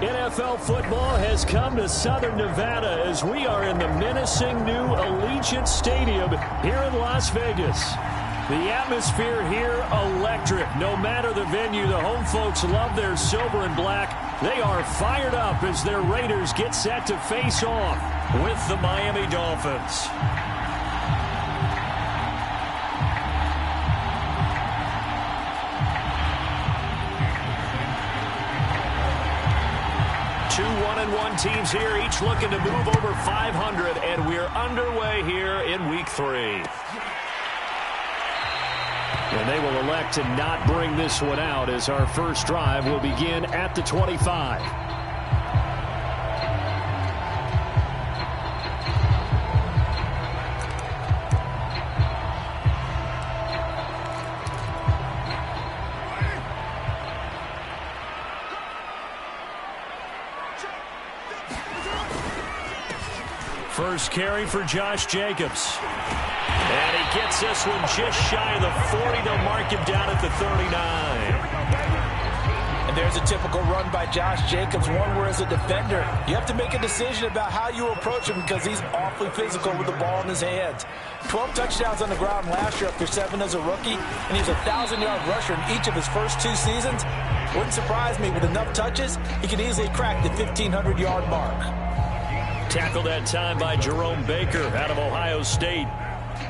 NFL football has come to Southern Nevada as we are in the menacing new Allegiant Stadium here in Las Vegas. The atmosphere here electric. No matter the venue, the home folks love their silver and black. They are fired up as their Raiders get set to face off with the Miami Dolphins. Two 1-1 teams here, each looking to move over 500, and we're underway here in Week 3. And they will elect to not bring this one out as our first drive will begin at the 25. First carry for Josh Jacobs. And he gets this one just shy of the 40. They'll mark him down at the 39. And there's a typical run by Josh Jacobs, one where as a defender, you have to make a decision about how you approach him because he's awfully physical with the ball in his hands. 12 touchdowns on the ground last year after 7 as a rookie, and he's a 1,000-yard rusher in each of his first 2 seasons. Wouldn't surprise me with enough touches, he could easily crack the 1,500-yard mark. Tackled that time by Jerome Baker out of Ohio State.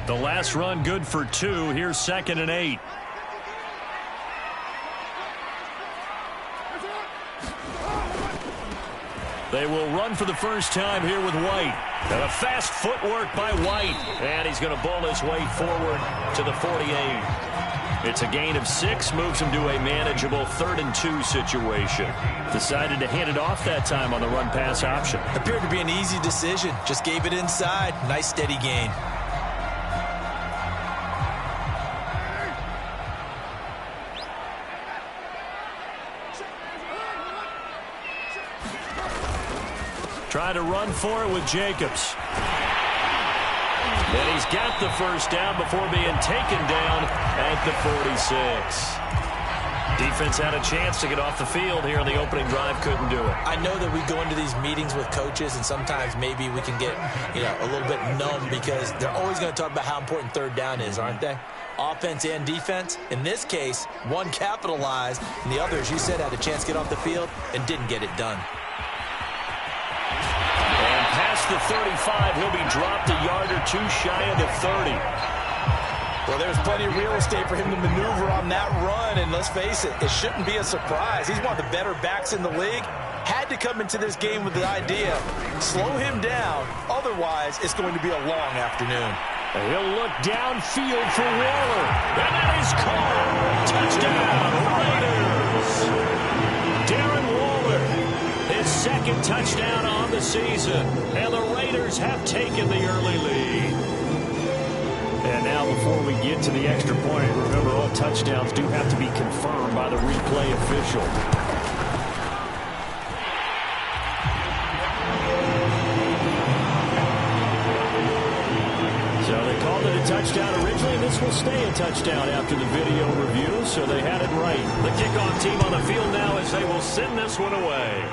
The last run good for 2. Here's 2nd and 8. They will run for the first time here with White. And a fast footwork by White. And he's going to bull his way forward to the 48. It's a gain of 6, moves him to a manageable 3rd and 2 situation. Decided to hand it off that time on the run-pass option. Appeared to be an easy decision. Just gave it inside. Nice steady gain. Try to run for it with Jacobs. And he's got the first down before being taken down at the 46. Defense had a chance to get off the field here in the opening drive, couldn't do it. I know that we go into these meetings with coaches, and sometimes maybe we can get, a little bit numb because they're always going to talk about how important 3rd down is, aren't they? Offense and defense. In this case, one capitalized, and the other, as you said, had a chance to get off the field and didn't get it done. Past the 35, he'll be dropped a yard or 2 shy of the 30. Well, there's plenty of real estate for him to maneuver on that run, and let's face it, it shouldn't be a surprise. He's one of the better backs in the league. Had to come into this game with the idea, slow him down, otherwise it's going to be a long afternoon. And he'll look downfield for Waller, and that is caught. Touchdown, Raiders. Darren Waller, his 2nd touchdown on the season, and the Raiders have taken the early lead. And now before we get to the extra point, remember all touchdowns do have to be confirmed by the replay official. So they called it a touchdown originally, and this will stay a touchdown after the video review, so they had it right. The kickoff team on the field now as they will send this one away.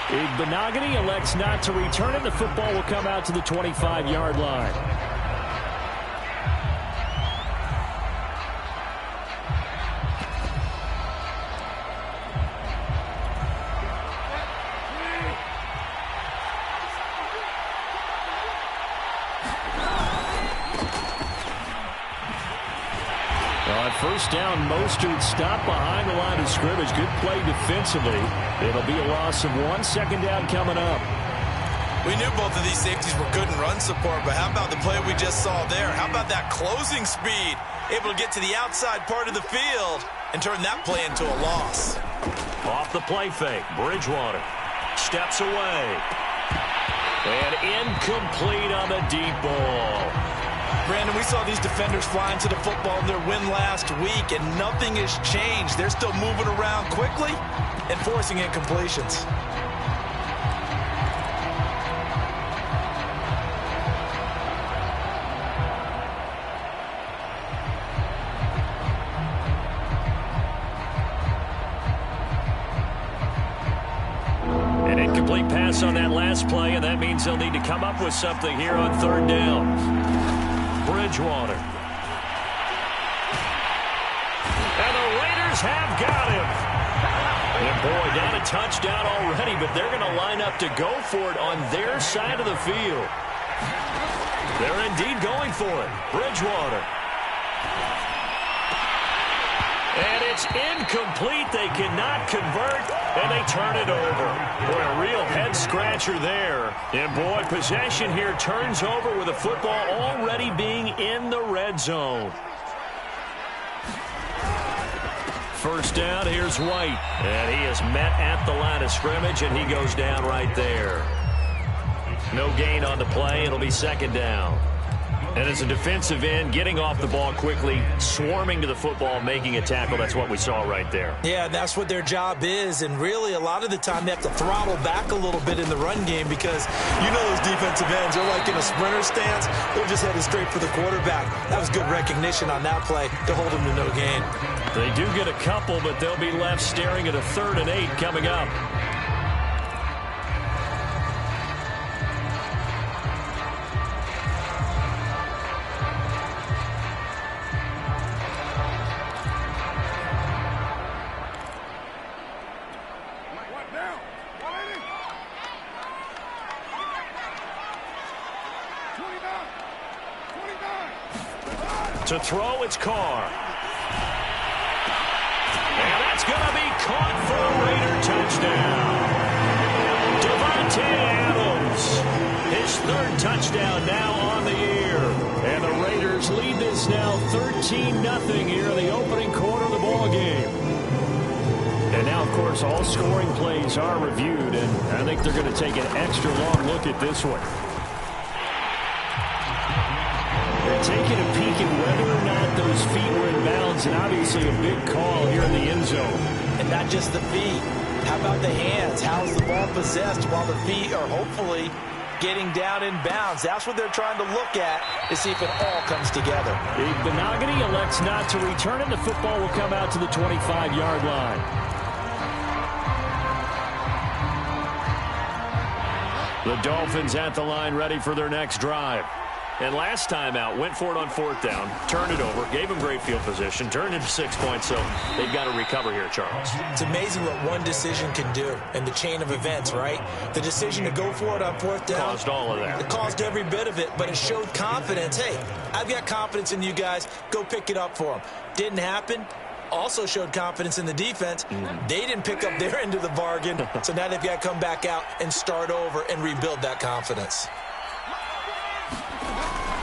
Igbenogany elects not to return it. The football will come out to the 25-yard line. First down, Mostert stopped behind the line of scrimmage. Good play defensively. It'll be a loss of 1. 2nd down coming up. We knew both of these safeties were good in run support, but how about the play we just saw there? How about that closing speed? Able to get to the outside part of the field and turn that play into a loss. Off the play fake, Bridgewater steps away. And incomplete on the deep ball. Brandon, we saw these defenders flying to the football in their win last week, and nothing has changed. They're still moving around quickly and forcing incompletions. Incomplete pass on that last play, and that means they'll need to come up with something here on third down. Bridgewater. And the Raiders have got him. And boy, not a touchdown already, but they're going to line up to go for it on their side of the field. They're indeed going for it. Bridgewater. And it's incomplete. They cannot convert, and they turn it over. Boy, a real head-scratcher there. And, boy, possession here turns over with the football already being in the red zone. First down, here's White. And he is met at the line of scrimmage, and he goes down right there. No gain on the play. It'll be second down. And as a defensive end, getting off the ball quickly, swarming to the football, making a tackle, that's what we saw right there. Yeah, that's what their job is. And really, a lot of the time, they have to throttle back a little bit in the run game because you know those defensive ends, they're like in a sprinter stance. They're just headed straight for the quarterback. That was good recognition on that play to hold them to no gain. They do get a couple, but they'll be left staring at a 3rd and 8 coming up. To throw, it's Carr. And that's going to be caught for a Raider touchdown. Davante Adams, his 3rd touchdown now on the year. And the Raiders lead this now 13-0 here in the opening quarter of the ball game. And now, of course, all scoring plays are reviewed, and I think they're going to take an extra long look at this one. They're taking a peek at whether or not those feet were in bounds, and obviously a big call here in the end zone. And not just the feet. How about the hands? How's the ball possessed while the feet are hopefully getting down in bounds? That's what they're trying to look at to see if it all comes together. Big Benogany elects not to return it. The football will come out to the 25-yard line. The Dolphins at the line ready for their next drive. And last time out, went for it on 4th down, turned it over, gave them great field position, turned into 6 points, so they've got to recover here, Charles. It's amazing what one decision can do in the chain of events, right? The decision to go for it on 4th down. Caused all of that. It caused every bit of it, but it showed confidence. Hey, I've got confidence in you guys. Go pick it up for them. Didn't happen. Also showed confidence in the defense. They didn't pick up their end of the bargain, so now they've got to come back out and start over and rebuild that confidence.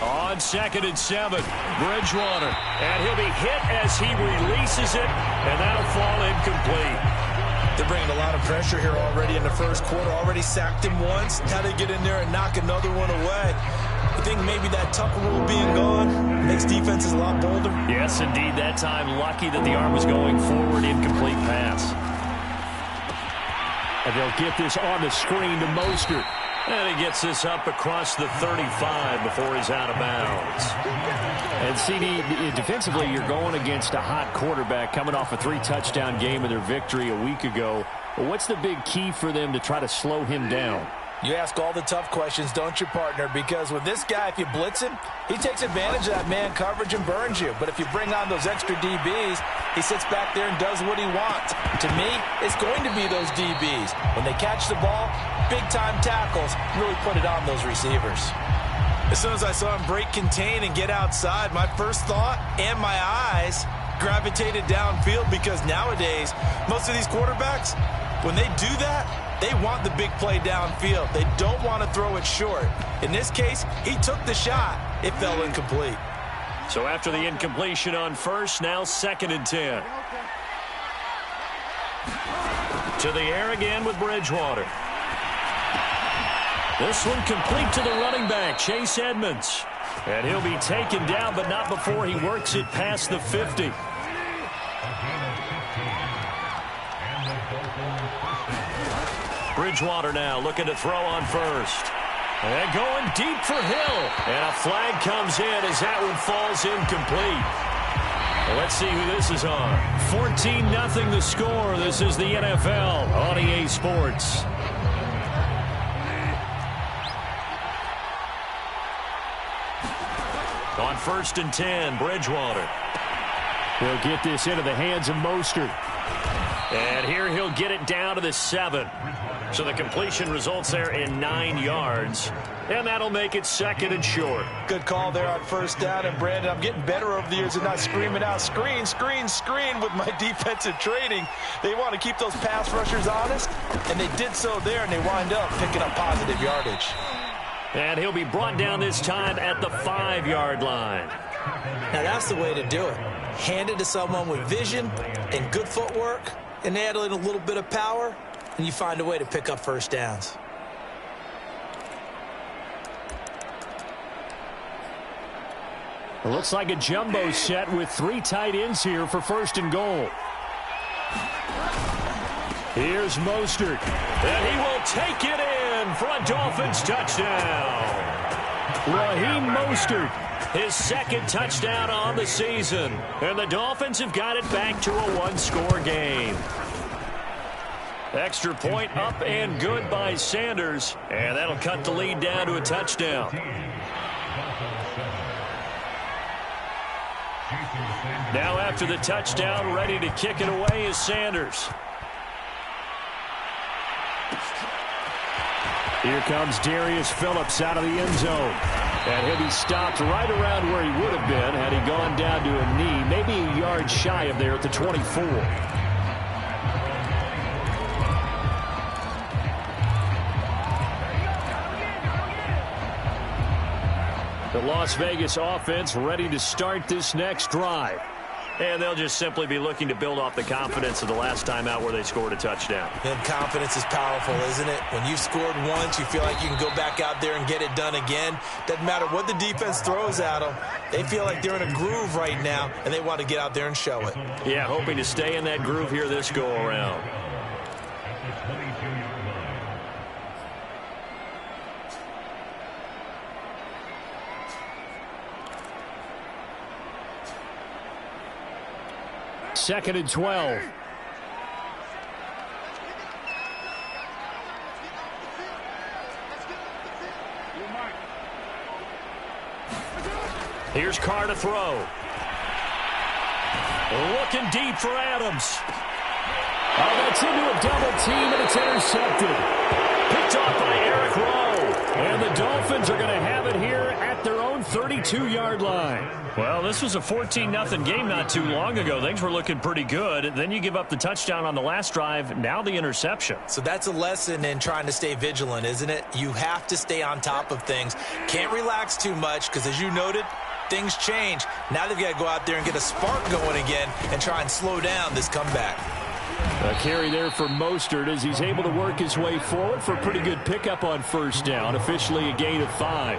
On 2nd and 7, Bridgewater. And he'll be hit as he releases it, and that'll fall incomplete. They're bringing a lot of pressure here already in the first quarter. Already sacked him once. Now they get in there and knock another one away. I think maybe that Tucker rule being gone makes defenses a lot bolder. Yes, indeed. That time, lucky that the arm was going forward. Incomplete pass. And they'll get this on the screen to Mostert. And he gets this up across the 35 before he's out of bounds. And CD, defensively, you're going against a hot quarterback coming off a 3-touchdown game in their victory a week ago. Well, what's the big key for them to try to slow him down? You ask all the tough questions, don't you, partner? Because with this guy, if you blitz him, he takes advantage of that man coverage and burns you. But if you bring on those extra DBs, he sits back there and does what he wants. To me, it's going to be those DBs. When they catch the ball, big-time tackles, really put it on those receivers. As soon as I saw him break contain and get outside, my first thought and my eyes gravitated downfield because nowadays, most of these quarterbacks, when they do that, they want the big play downfield. They don't want to throw it short. In this case, he took the shot. It fell incomplete. So after the incompletion on 1st, now 2nd and 10. To the air again with Bridgewater. This one complete to the running back, Chase Edmonds. And he'll be taken down, but not before he works it past the 50. Bridgewater now looking to throw on 1st. And going deep for Hill. And a flag comes in as that one falls incomplete. Well, let's see who this is on. 14-0 the score. This is the NFL on EA Sports. On 1st and 10, Bridgewater. He'll get this into the hands of Mostert. And here he'll get it down to the 7. So the completion results there in 9 yards. And that'll make it 2nd and short. Good call there on 1st down. And, Brandon, I'm getting better over the years and not screaming out, screen, screen, screen with my defensive training. They want to keep those pass rushers honest, and they did so there, and they wind up picking up positive yardage. And he'll be brought down this time at the 5-yard line. Now, that's the way to do it. Hand it to someone with vision and good footwork, and add in a little bit of power, and you find a way to pick up 1st downs. It looks like a jumbo set with 3 tight ends here for 1st and goal. Here's Mostert, and he will take it in for a Dolphins touchdown. Raheem Mostert, his 2nd touchdown on the season, and the Dolphins have got it back to a 1-score game. Extra point up and good by Sanders, and that'll cut the lead down to a touchdown. Now after the touchdown, ready to kick it away is Sanders. Here comes Darius Phillips out of the end zone. And he'll be stopped right around where he would have been had he gone down to a knee, maybe a yard shy of there at the 24. The Las Vegas offense ready to start this next drive. And they'll just simply be looking to build off the confidence of the last time out where they scored a touchdown. And confidence is powerful, isn't it? When you've scored once, you feel like you can go back out there and get it done again. Doesn't matter what the defense throws at them. They feel like they're in a groove right now, and they want to get out there and show it. Yeah, hoping to stay in that groove here this go-around. Second and 12. Here's Carr to throw. Looking deep for Adams. Oh, that's into a double team, and it's intercepted. Picked off by Eric Rowe. And the Dolphins are going to have it here at their own 32-yard line. Well, this was a 14-0 game not too long ago. Things were looking pretty good. Then you give up the touchdown on the last drive. Now the interception. So that's a lesson in trying to stay vigilant, isn't it? You have to stay on top of things. Can't relax too much because, as you noted, things change. Now they've got to go out there and get a spark going again and try and slow down this comeback. A carry there for Mostert as he's able to work his way forward for a pretty good pickup on 1st down. Officially a gain of 5.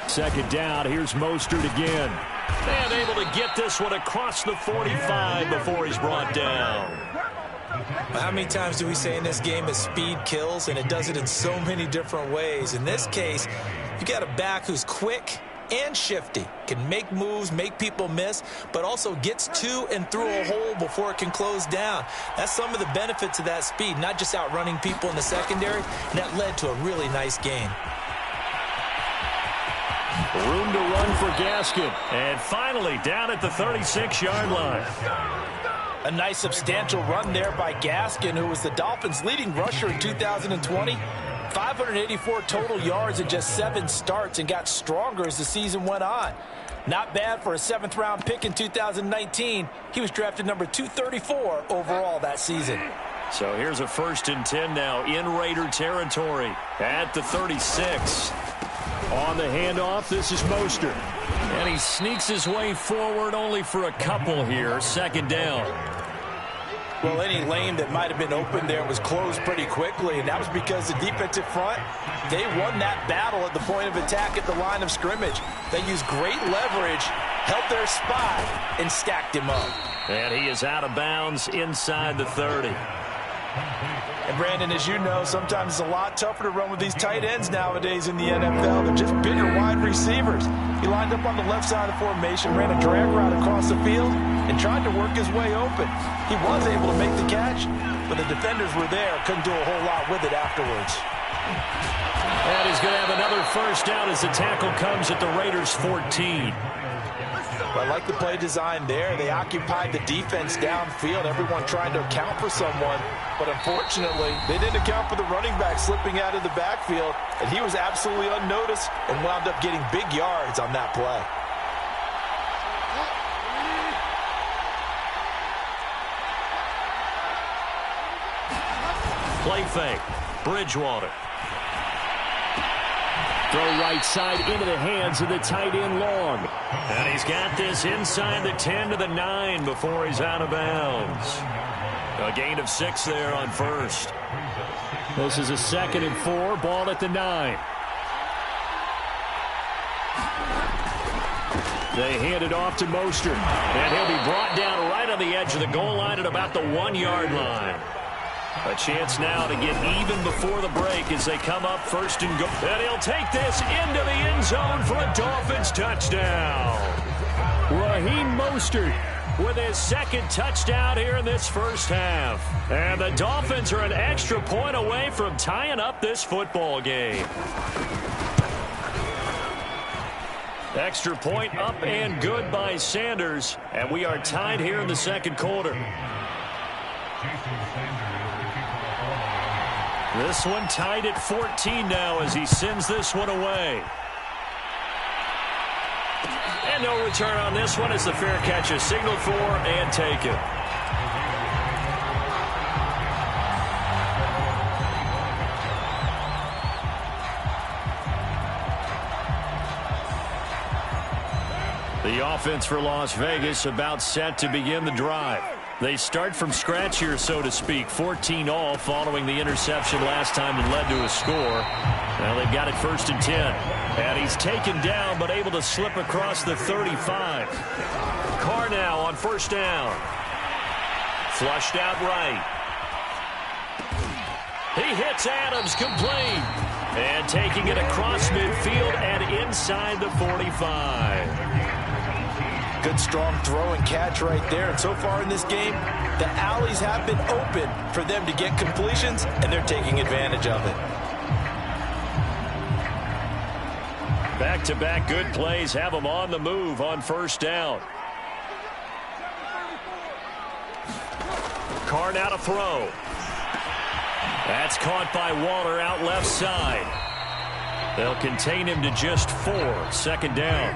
Second down, here's Mostert again. And able to get this one across the 45 before he's brought down. How many times do we say in this game that speed kills, and it does it in so many different ways? In this case, you got a back who's quick and shifty, can make moves, make people miss, but also gets to and through a hole before it can close down. That's some of the benefits of that speed, not just outrunning people in the secondary, and that led to a really nice gain. Room to run for Gaskin. And finally down at the 36-yard line. A nice substantial run there by Gaskin, who was the Dolphins' leading rusher in 2020. 584 total yards in just 7 starts and got stronger as the season went on. Not bad for a 7th-round pick in 2019. He was drafted number 234 overall that season. So here's a 1st and 10 now in Raider territory at the 36. On the handoff, this is Mostert. And he sneaks his way forward only for a couple here. 2nd down. Well, any lane that might have been open there was closed pretty quickly, and that was because the defensive front, they won that battle at the point of attack at the line of scrimmage. They used great leverage, held their spot, and stacked him up. And he is out of bounds inside the 30. And Brandon, as you know, sometimes it's a lot tougher to run with these tight ends nowadays in the NFL. They're just bigger wide receivers. He lined up on the left side of the formation, ran a drag route across the field, and tried to work his way open. He was able to make the catch, but the defenders were there. Couldn't do a whole lot with it afterwards. And he's going to have another first down as the tackle comes at the Raiders' 14. I like the play design there. They occupied the defense downfield, everyone trying to account for someone. But unfortunately, they didn't account for the running back slipping out of the backfield, and he was absolutely unnoticed and wound up getting big yards on that play. Play fake. Bridgewater. Throw right side into the hands of the tight end Long. And he's got this inside the 10 to the 9 before he's out of bounds. A gain of 6 there on first. This is a 2nd and 4, ball at the 9. They hand it off to Mostert. And he'll be brought down right on the edge of the goal line at about the 1-yard line. A chance now to get even before the break as they come up 1st and goal. And he'll take this into the end zone for a Dolphins touchdown. Raheem Mostert with his 2nd touchdown here in this first half. And the Dolphins are an extra point away from tying up this football game. Extra point up and good by Sanders. And we are tied here in the 2nd quarter. This one tied at 14 now as he sends this one away. And no return on this one as the fair catch is signaled for and taken. The offense for Las Vegas about set to begin the drive. They start from scratch here, so to speak. 14 all following the interception last time that led to a score. Now they've got it 1st and 10. And he's taken down but able to slip across the 35. Carr now on 1st down. Flushed out right. He hits Adams complete. And taking it across midfield and inside the 45. Good strong throw and catch right there. And so far in this game, the alleys have been open for them to get completions, and they're taking advantage of it. Back-to-back good plays have them on the move on 1st down. Carr now to throw. That's caught by Waller out left side. They'll contain him to just 4. 2nd down.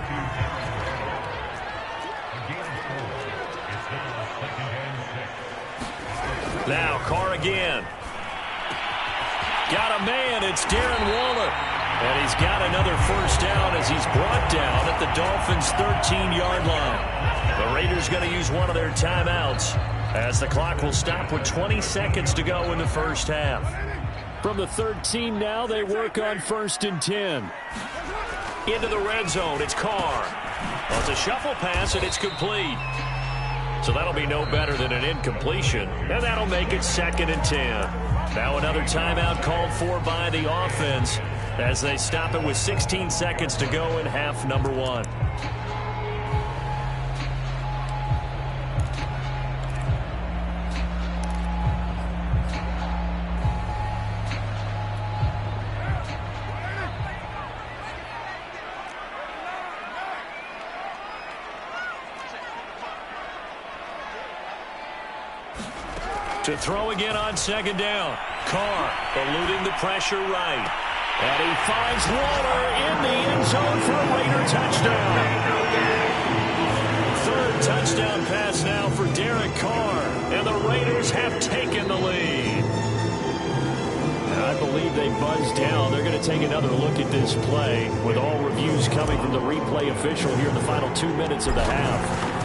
Now Carr again. Got a man. It's Darren Waller. And he's got another 1st down as he's brought down at the Dolphins' 13-yard line. The Raiders going to use one of their timeouts as the clock will stop with 20 seconds to go in the first half. From the 13 now, they work on 1st and 10. Into the red zone. It's Carr. Well, it's a shuffle pass, and it's complete. So that'll be no better than an incompletion, and that'll make it 2nd and 10. Now another timeout called for by the offense as they stop it with 16 seconds to go in half number 1. To throw again on 2nd down. Carr eluding the pressure right. And he finds Waller in the end zone for a Raider touchdown. 3rd touchdown pass now for Derek Carr. And the Raiders have taken the lead. And I believe they buzzed down. They're going to take another look at this play with all reviews coming from the replay official here in the final 2 minutes of the half.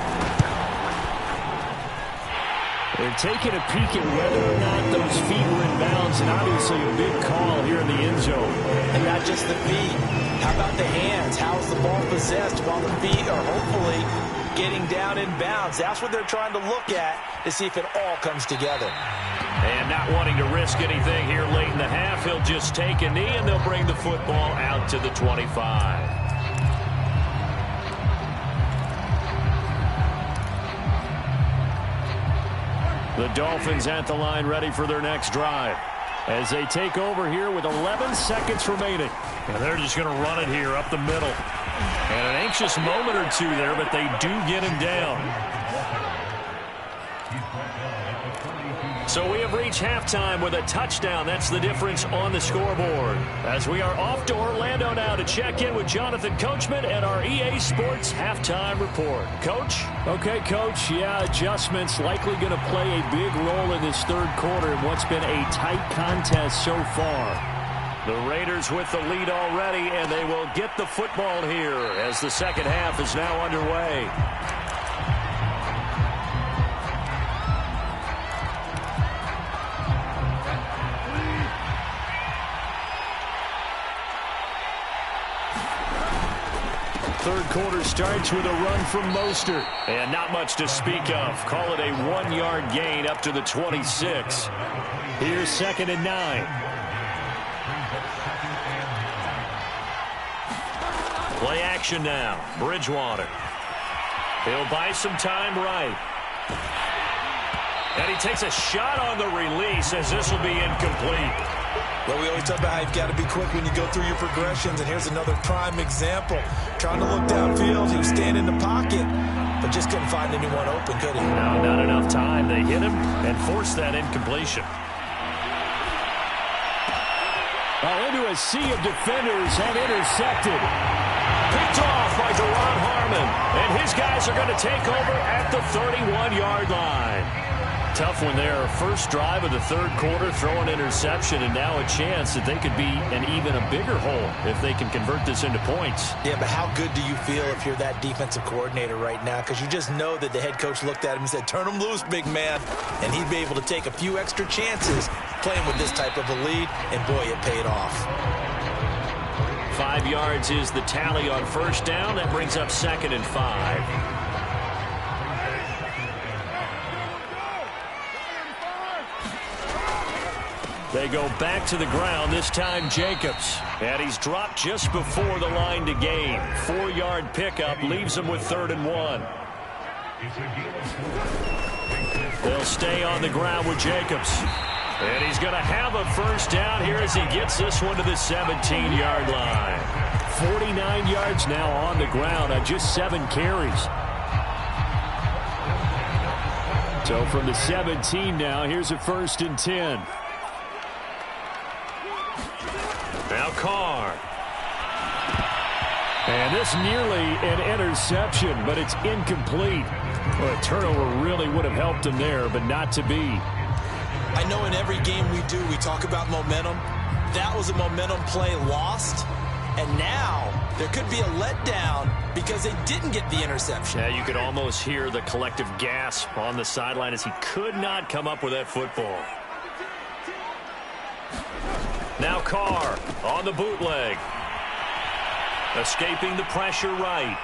They're taking a peek at whether or not those feet were in bounds, and obviously a big call here in the end zone. And not just the feet. How about the hands? How is the ball possessed while the feet are hopefully getting down in bounds. That's what they're trying to look at to see if it all comes together. And not wanting to risk anything here late in the half, he'll just take a knee, and they'll bring the football out to the 25. The Dolphins at the line ready for their next drive as they take over here with 11 seconds remaining. And they're just going to run it here up the middle. And an anxious moment or two there, but they do get him down. So we have reached halftime with a touchdown. That's the difference on the scoreboard. As we are off to Orlando now to check in with Jonathan Coachman and our EA Sports Halftime Report. Coach? Okay, Coach. Yeah, adjustments likely going to play a big role in this third quarter in what's been a tight contest so far. The Raiders with the lead already, and they will get the football here as the second half is now underway. Third quarter starts with a run from Mostert. And not much to speak of. Call it a 1-yard gain up to the 26. Here's 2nd and 9. Play action now. Bridgewater. He'll buy some time right. And he takes a shot on the release as this will be incomplete. Well, we always talk about how you've got to be quick when you go through your progressions, and here's another prime example. Trying to look downfield, he was standing in the pocket, but just couldn't find anyone open, could he? No, not enough time. They hit him and forced that incompletion. Well, into a sea of defenders and intercepted. Picked off by Deron Harmon, and his guys are going to take over at the 31-yard line. Tough one there. First drive of the third quarter, throw an interception, and now a chance that they could be in even a bigger hole if they can convert this into points. Yeah, but how good do you feel if you're that defensive coordinator right now? Because you just know that the head coach looked at him and said, turn him loose, big man. And he'd be able to take a few extra chances playing with this type of a lead, and boy, it paid off. 5 yards is the tally on first down. That brings up 2nd and 5. They go back to the ground, this time Jacobs. And he's dropped just before the line to gain. 4-yard pickup leaves him with 3rd and 1. They'll stay on the ground with Jacobs. And he's going to have a first down here as he gets this one to the 17-yard line. 49 yards now on the ground on just 7 carries. So from the 17 now, here's a 1st and 10. Now Carr. And this nearly an interception, but it's incomplete. Well, a turnover really would have helped him there, but not to be. I know in every game we do, we talk about momentum. That was a momentum play lost. And now there could be a letdown because they didn't get the interception. Yeah, you could almost hear the collective gasp on the sideline as he could not come up with that football. Now Carr on the bootleg. Escaping the pressure right.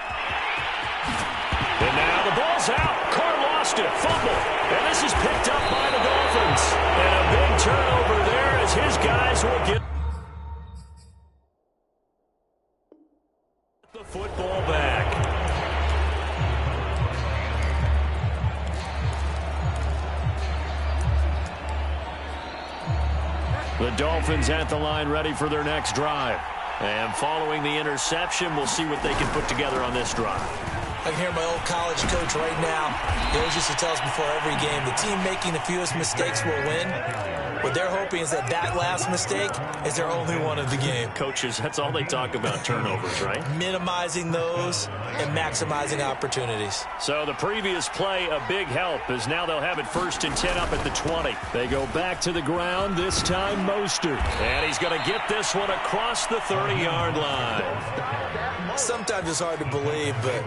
And now the ball's out. Carr lost it. Fumble. And this is picked up by the Dolphins. And a big turnover there as his guys will get the football back. The Dolphins at the line ready for their next drive. And following the interception, we'll see what they can put together on this drive. I can hear my old college coach right now. He always used to tell us before every game, the team making the fewest mistakes will win. What they're hoping is that last mistake is their only one of the game. Coaches, that's all they talk about, turnovers, right? Minimizing those and maximizing opportunities. So the previous play, a big help, as now they'll have it 1st and 10 up at the 20. They go back to the ground, this time Mostert. And he's going to get this one across the 30-yard line. Sometimes it's hard to believe, but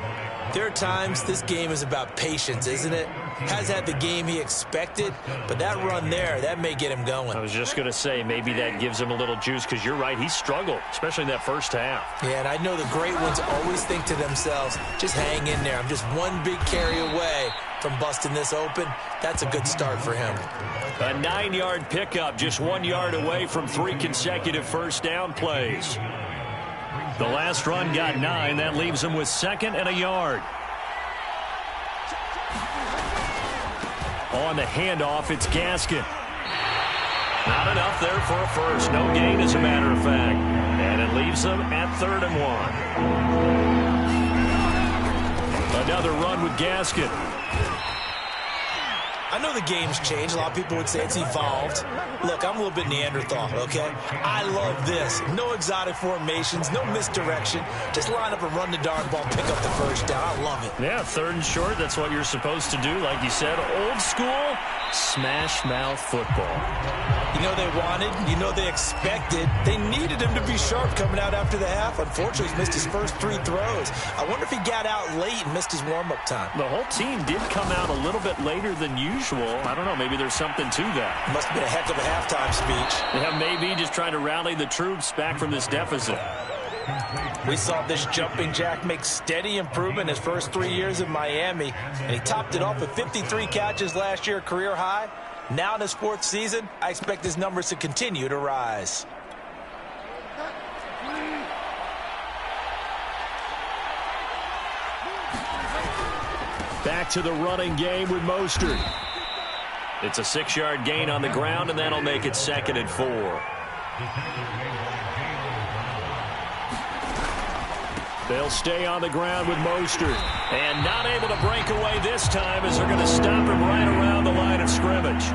There are times this game is about patience, isn't it? Has had the game he expected, but that run there, that may get him going. I was just going to say, maybe that gives him a little juice, because you're right, he struggled, especially in that first half. Yeah, and I know the great ones always think to themselves, just hang in there. I'm just one big carry away from busting this open. That's a good start for him. A 9-yard pickup, just 1 yard away from 3 consecutive first down plays. The last run got 9. That leaves him with 2nd and a yard. On the handoff, it's Gaskin. Not enough there for a first. No gain, as a matter of fact. And it leaves them at 3rd and 1. Another run with Gaskin. I know the game's changed. A lot of people would say it's evolved. Look, I'm a little bit Neanderthal, okay? I love this. No exotic formations, no misdirection. Just line up and run the darn ball, pick up the first down. I love it. Yeah, 3rd and short. That's what you're supposed to do. Like you said, old school smash mouth football. You know they wanted, you know they expected. They needed him to be sharp coming out after the half. Unfortunately, he's missed his first 3 throws. I wonder if he got out late and missed his warm-up time. The whole team did come out a little bit later than usual. I don't know, maybe there's something to that. Must have been a heck of a halftime speech. Yeah, maybe just trying to rally the troops back from this deficit. We saw this jumping jack make steady improvement his first 3 years in Miami, and he topped it off with 53 catches last year, career high. Now in his 4th season, I expect his numbers to continue to rise. Back to the running game with Mostert. It's a 6-yard gain on the ground, and that'll make it 2nd and 4. They'll stay on the ground with Mostert. And not able to break away this time, as they're going to stop him right around the line of scrimmage.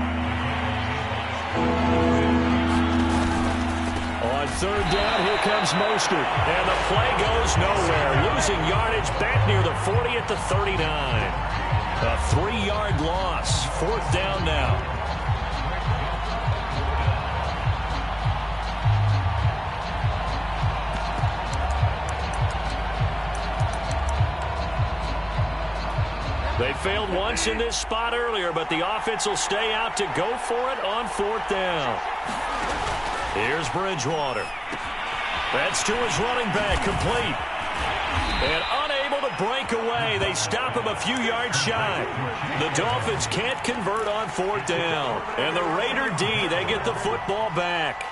On 3rd down, here comes Mostert. And the play goes nowhere. Losing yardage back near the 40 at the 39. A 3-yard loss. 4th down now. They failed once in this spot earlier, but the offense will stay out to go for it on 4th down. Here's Bridgewater. That's to his running back, complete. And unable to break away. They stop him a few yards shy. The Dolphins can't convert on 4th down. And the Raider D, they get the football back.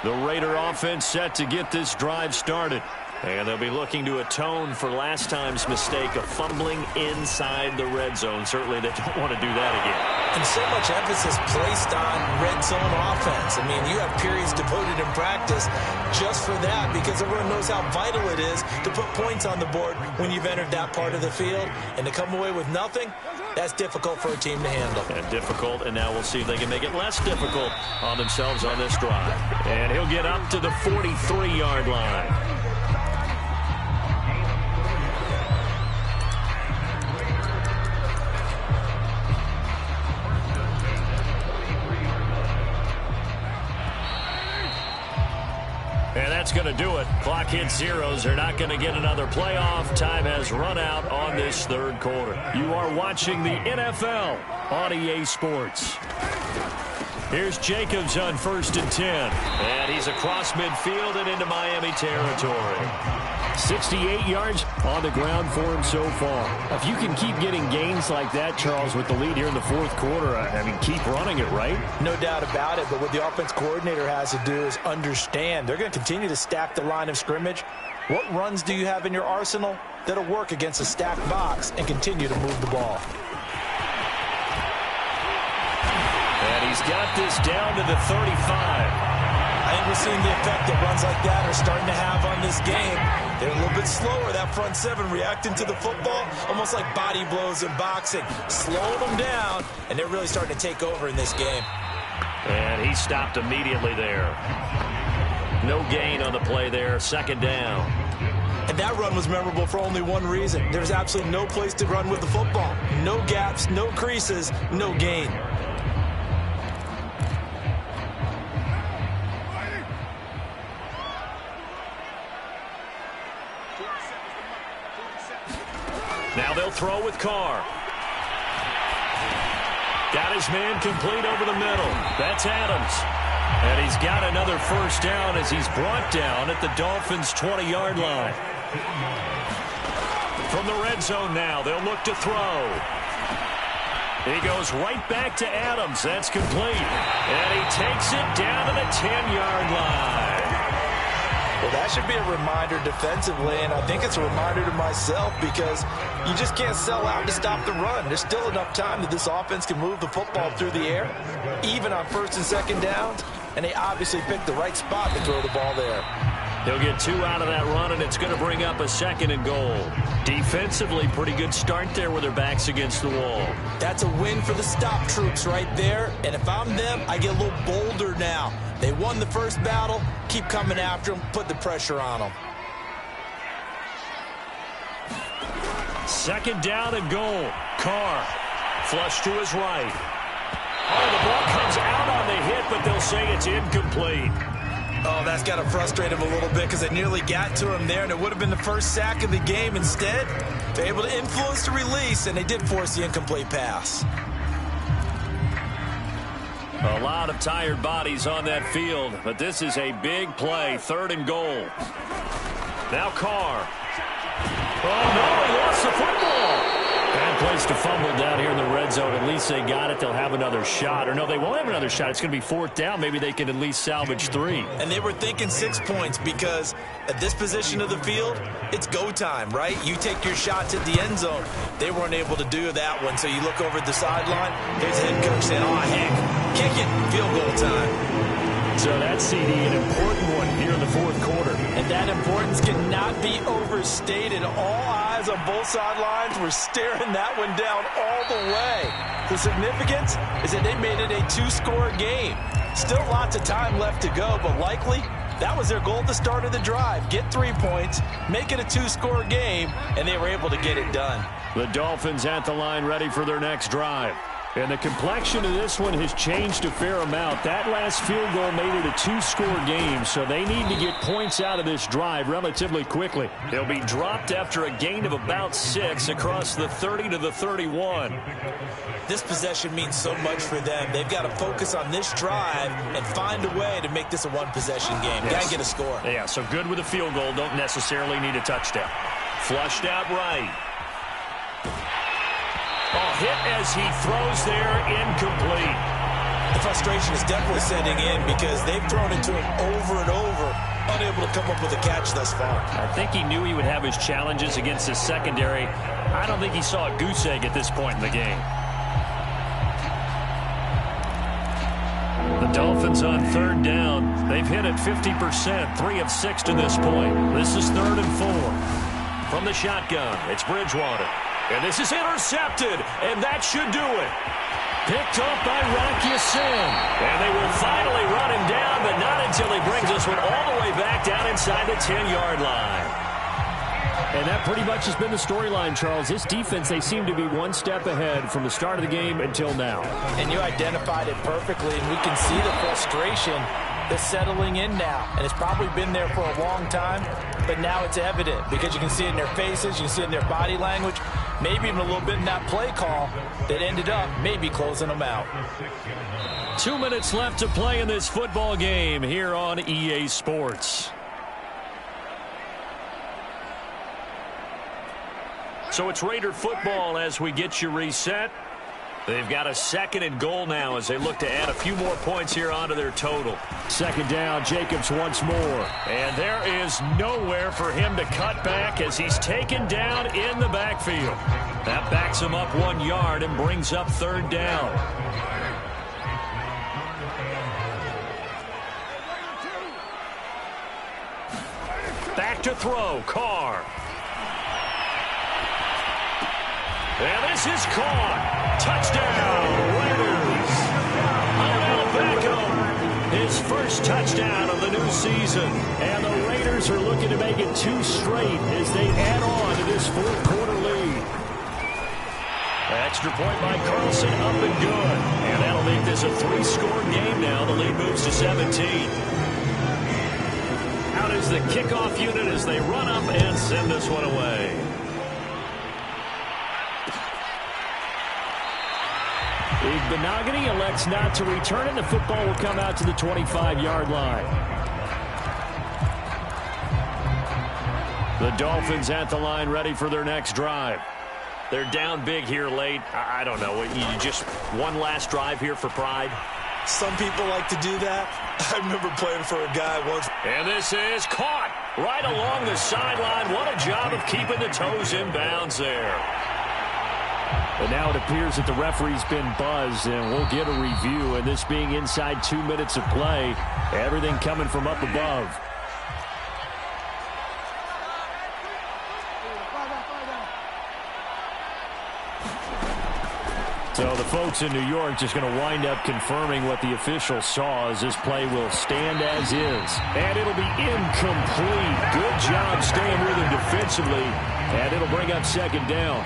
The Raider offense set to get this drive started. And they'll be looking to atone for last time's mistake of fumbling inside the red zone. Certainly they don't want to do that again. And so much emphasis placed on red zone offense. I mean, you have periods devoted in practice just for that, because everyone knows how vital it is to put points on the board when you've entered that part of the field. And to come away with nothing, that's difficult for a team to handle. And difficult, and now we'll see if they can make it less difficult on themselves on this drive. And he'll get up to the 43-yard line. And that's going to do it. Clock hits zeros. They're not going to get another playoff. Time has run out on this 3rd quarter. You are watching the NFL on EA Sports. Here's Jacobs on 1st and 10. And he's across midfield and into Miami territory. 68 yards on the ground for him so far. If you can keep getting gains like that, Charles, with the lead here in the 4th quarter, I mean, keep running it, right? No doubt about it, but what the offense coordinator has to do is understand. They're going to continue to stack the line of scrimmage. What runs do you have in your arsenal that'll work against a stacked box and continue to move the ball? And he's got this down to the 35. I think we're seeing the effect that runs like that are starting to have on this game. They're a little bit slower, that front 7, reacting to the football, almost like body blows in boxing. Slowing them down, and they're really starting to take over in this game. And he stopped immediately there. No gain on the play there, 2nd down. And that run was memorable for only one reason. There's absolutely no place to run with the football. No gaps, no creases, no gain. throw with Carr. Got his man complete over the middle. That's Adams. And he's got another first down as he's brought down at the Dolphins' 20-yard line. From the red zone now, they'll look to throw. He goes right back to Adams. That's complete. And he takes it down to the 10-yard line. Well, that should be a reminder defensively, and I think it's a reminder to myself because you just can't sell out to stop the run. There's still enough time that this offense can move the football through the air, even on first and second downs, and they obviously picked the right spot to throw the ball there. He'll get 2 out of that run, and it's going to bring up a 2nd and goal. Defensively, pretty good start there with their backs against the wall. That's a win for the stop troops right there, and if I'm them, I get a little bolder now. They won the first battle. Keep coming after them. Put the pressure on them. 2nd down and goal. Carr, flush to his right. Oh, the ball comes out on the hit, but they'll say it's incomplete. Oh, that's got to frustrate him a little bit because they nearly got to him there, and it would have been the first sack of the game. Instead, they're able to influence the release, and they did force the incomplete pass. A lot of tired bodies on that field, but this is a big play. 3rd and goal. Now Carr. Oh, no, he lost the football. Bad place to fumble down here in the red zone. At least they got it. They'll have another shot. Or no, they won't have another shot. It's going to be 4th down. Maybe they can at least salvage 3. And they were thinking 6 points because at this position of the field, it's go time, right? You take your shots at the end zone. They weren't able to do that one. So you look over at the sideline. There's the head coach saying, oh, heck, kick it. Field goal time. So that CD, an important one here in the 4th quarter. And that importance cannot be overstated. All eyes on both sidelines were staring that one down all the way. The significance is that they made it a 2-score game. Still lots of time left to go, but likely that was their goal at the start of the drive. Get 3 points, make it a 2-score game, and they were able to get it done. The Dolphins at the line ready for their next drive. And the complexion of this one has changed a fair amount. That last field goal made it a 2-score game, so they need to get points out of this drive relatively quickly. They'll be dropped after a gain of about 6 across the 30 to the 31. This possession means so much for them. They've got to focus on this drive and find a way to make this a one-possession game. Yes. Got to get a score. Yeah, so good with a field goal. Don't necessarily need a touchdown. Flushed out right. Oh, hit as he throws there, incomplete. The frustration is definitely setting in because they've thrown it to him over and over, unable to come up with a catch thus far. I think he knew he would have his challenges against his secondary. I don't think he saw a goose egg at this point in the game. The Dolphins on 3rd down. They've hit it 50%, 3 of 6 to this point. This is 3rd and 4. From the shotgun, it's Bridgewater. And this is intercepted, and that should do it. Picked off by Rock Ya-Sin. And they will finally run him down, but not until he brings this one all the way back down inside the 10-yard line. And that pretty much has been the storyline, Charles. This defense, they seem to be one step ahead from the start of the game until now. And you identified it perfectly, and we can see the frustration that's settling in now. And it's probably been there for a long time, but now it's evident because you can see it in their faces, you can see it in their body language, maybe even a little bit in that play call that ended up maybe closing them out. 2 minutes left to play in this football game here on EA Sports. So it's Raider football as we get you reset. They've got a 2nd and goal now as they look to add a few more points here onto their total. 2nd down, Jacobs once more. And there is nowhere for him to cut back as he's taken down in the backfield. That backs him up 1 yard and brings up 3rd down. Back to throw, Carr. And this is caught. Touchdown, Raiders. Odell Beckham, his first touchdown of the new season. And the Raiders are looking to make it 2 straight as they add on to this 4th quarter lead. Extra point by Carlson, up and good. And that'll make this a 3-score game now. The lead moves to 17. Out is the kickoff unit as they run up and send this one away. Benogany elects not to return, and the football will come out to the 25-yard line. The Dolphins at the line, ready for their next drive. They're down big here late. I don't know. You just one last drive here for pride? Some people like to do that. I remember playing for a guy once. And this is caught right along the sideline. What a job of keeping the toes in bounds there. But now it appears that the referee's been buzzed, and we'll get a review. And this being inside 2 minutes of play, everything coming from up above. So the folks in New York just going to wind up confirming what the official saw, as this play will stand as is. And it'll be incomplete. Good job staying with him defensively. And it'll bring up second down.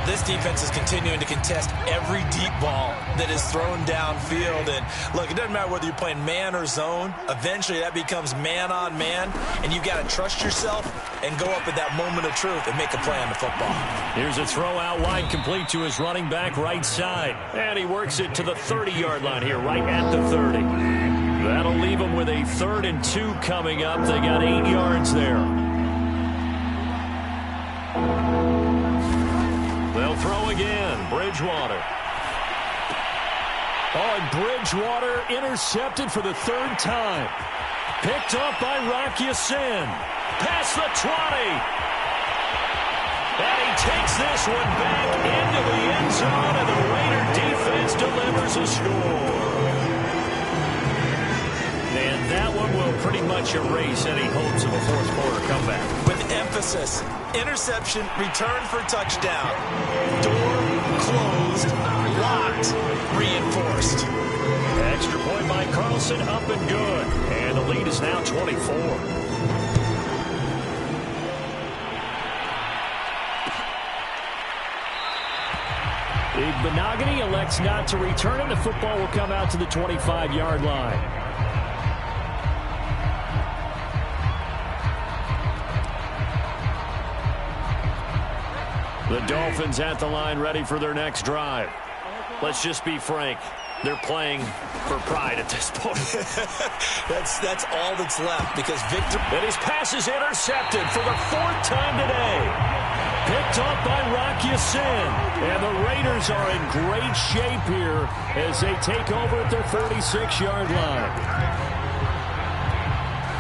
This defense is continuing to contest every deep ball that is thrown downfield. And look, it doesn't matter whether you're playing man or zone. Eventually that becomes man on man, and you've got to trust yourself and go up at that moment of truth and make a play on the football. Here's a throw out wide, complete to his running back right side. And he works it to the 30-yard line here, right at the 30. That'll leave him with a 3rd and 2 coming up. They got 8 yards there. They'll throw again. Bridgewater. Oh, and Bridgewater intercepted for the 3rd time. Picked up by Rocky Sin. Past the 20. And he takes this one back into the end zone, and the Raider defense delivers a score. And that one will pretty much erase any hopes of a fourth-quarter comeback. With emphasis, interception, return for touchdown. Door closed, locked, reinforced. Extra point by Carlson, up and good. And the lead is now 24. Benogany elects not to return, and the football will come out to the 25-yard line. The Dolphins at the line, ready for their next drive. Let's just be frank. They're playing for pride at this point. That's all that's left, because victory. And his pass is intercepted for the 4th time today. Picked up by Rocky Sin. And the Raiders are in great shape here as they take over at their 46-yard line.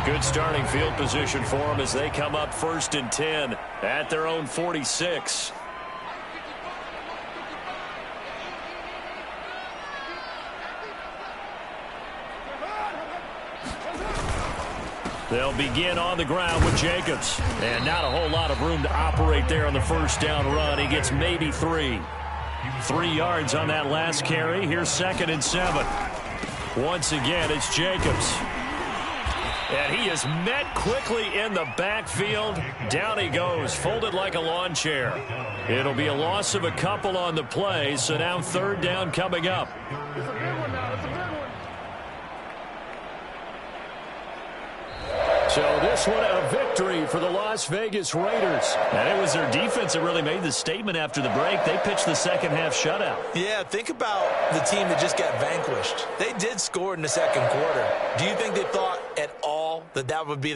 Good starting field position for them as they come up 1st and 10 at their own 46. They'll begin on the ground with Jacobs. And not a whole lot of room to operate there on the first down run. He gets maybe 3. 3 yards on that last carry. Here's 2nd and 7. Once again, it's Jacobs. And he is met quickly in the backfield. Down he goes, folded like a lawn chair. It'll be a loss of a couple on the play, so now 3rd down coming up. So this one a victory for the Las Vegas Raiders. And it was their defense that really made the statement after the break. They pitched the second-half shutout. Yeah, think about the team that just got vanquished. They did score in the 2nd quarter. Do you think they thought at all that that would be their